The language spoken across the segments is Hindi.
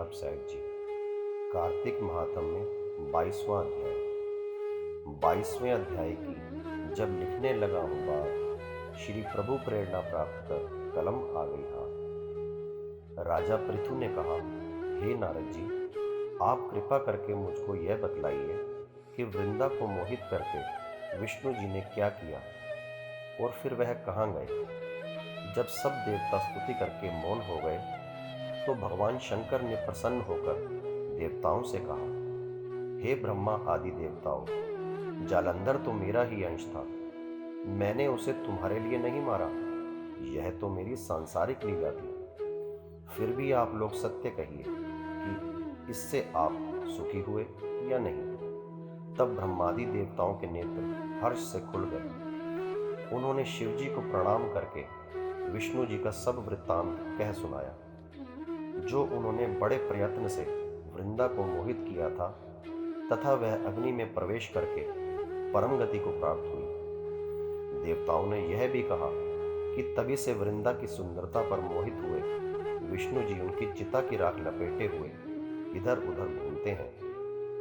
हरिनाम साहिब जी। कार्तिक महात्म्य 22वां अध्याय। 22वें अध्याय की जब लिखने लगा हूँ बात, श्री प्रभु प्रेरणा प्राप्त कर कलम आ गई हाथ। राजा पृथु ने कहा, हे नारद जी, आप कृपा करके मुझको यह बतलाइए कि वृंदा को मोहित करके विष्णु जी ने क्या किया और फिर वह कहाँ गए। जब सब देवता स्तुति करके मौन हो गए तो भगवान शंकर ने प्रसन्न होकर देवताओं से कहा, हे ब्रह्मा आदि देवताओं, जालंधर तो मेरा ही अंश था। मैंने उसे तुम्हारे लिए नहीं मारा, यह तो मेरी सांसारिक लीला थी। फिर भी आप लोग सत्य कहिए कि इससे आप सुखी हुए या नहीं। तब ब्रह्मादि देवताओं के नेत्र हर्ष से खुल गए। उन्होंने शिव जी को प्रणाम करके विष्णु जी का सब वृत्तांत कह सुनाया, जो उन्होंने बड़े प्रयत्न से वृंदा को मोहित किया था तथा वह अग्नि में प्रवेश करके परम गति को प्राप्त हुई। देवताओं ने यह भी कहा कि तभी से वृंदा की सुंदरता पर मोहित हुए विष्णु जी उनकी चिता की राख लपेटे हुए इधर उधर घूमते हैं।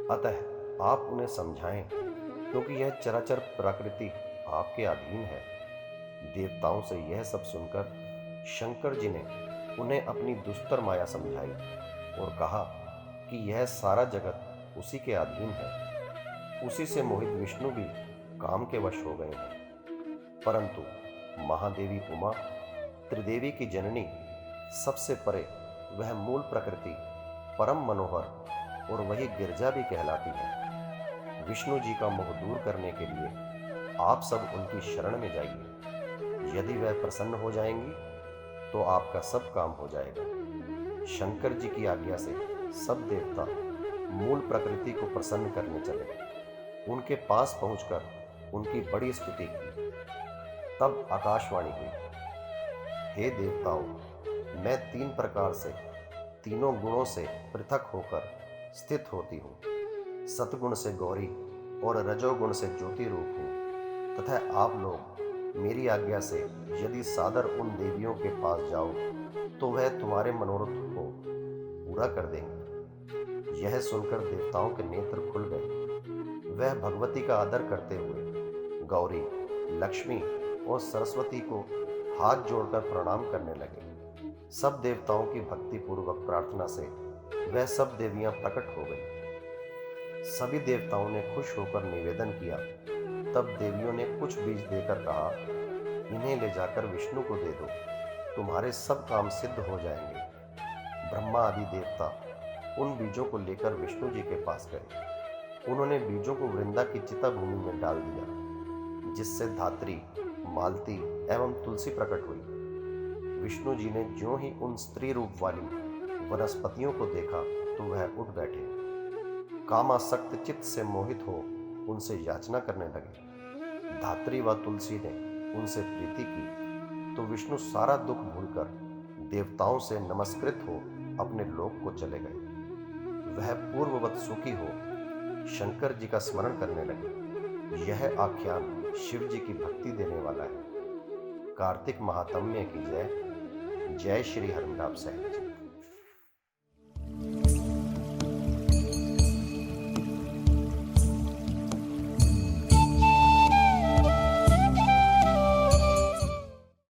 अतः आप उन्हें समझाएं, क्योंकि यह चराचर प्रकृति आपके अधीन है। देवताओं से यह सब सुनकर शंकर जी ने उन्हें अपनी दुस्तर माया समझाई और कहा कि यह सारा जगत उसी के अधीन है। उसी से मोहित विष्णु भी काम के वश हो गए हैं। परंतु महादेवी उमा, त्रिदेवी की जननी, सबसे परे वह मूल प्रकृति परम मनोहर और वही गिरजा भी कहलाती है। विष्णु जी का मोह दूर करने के लिए आप सब उनकी शरण में जाइए। यदि वह प्रसन्न हो जाएंगी तो आपका सब काम हो जाएगा। शंकर जी की आज्ञा से सब देवता मूल प्रकृति को प्रसन्न करने चले। उनके पास पहुंचकर उनकी बड़ी स्तुति की। तब आकाशवाणी हुई, हे देवताओं, मैं 3 प्रकार से, तीनों गुणों से पृथक होकर स्थित होती हूँ। सतगुण से गौरी और रजोगुण से ज्योति रूप हूँ। तथा आप लोग मेरी आज्ञा से यदि सादर उन देवियों के पास जाओ तो वह तुम्हारे मनोरथ को पूरा कर देंगे। यह सुनकर देवताओं के नेत्र खुल गए। वह भगवती का आदर करते हुए गौरी, लक्ष्मी और सरस्वती को हाथ जोड़कर प्रणाम करने लगे। सब देवताओं की भक्ति पूर्वक प्रार्थना से वह सब देवियां प्रकट हो गई। सभी देवताओं ने खुश होकर निवेदन किया। तब देवियों ने कुछ बीज देकर कहा, इन्हें ले जाकर विष्णु को दे दो, तुम्हारे सब काम सिद्ध हो जाएंगे। ब्रह्मा आदि देवता उन बीजों को लेकर विष्णु जी के पास गए। उन्होंने बीजों को वृंदा की चिता भूमि में डाल दिया, जिससे धात्री, मालती एवं तुलसी प्रकट हुई। विष्णु जी ने ज्यों ही उन स्त्री रूप वाली वनस्पतियों को देखा तो वह उठ बैठे। कामासक्त चित्त से मोहित हो उनसे याचना करने लगे। धात्री व तुलसी ने उनसे प्रीति की तो विष्णु सारा दुख भूलकर देवताओं से नमस्कृत हो अपने लोक को चले गए। वह पूर्ववत सुखी हो शंकर जी का स्मरण करने लगे। यह आख्यान शिव जी की भक्ति देने वाला है। कार्तिक महात्म्य की जय। जय श्री हरिनाम साहिब जी।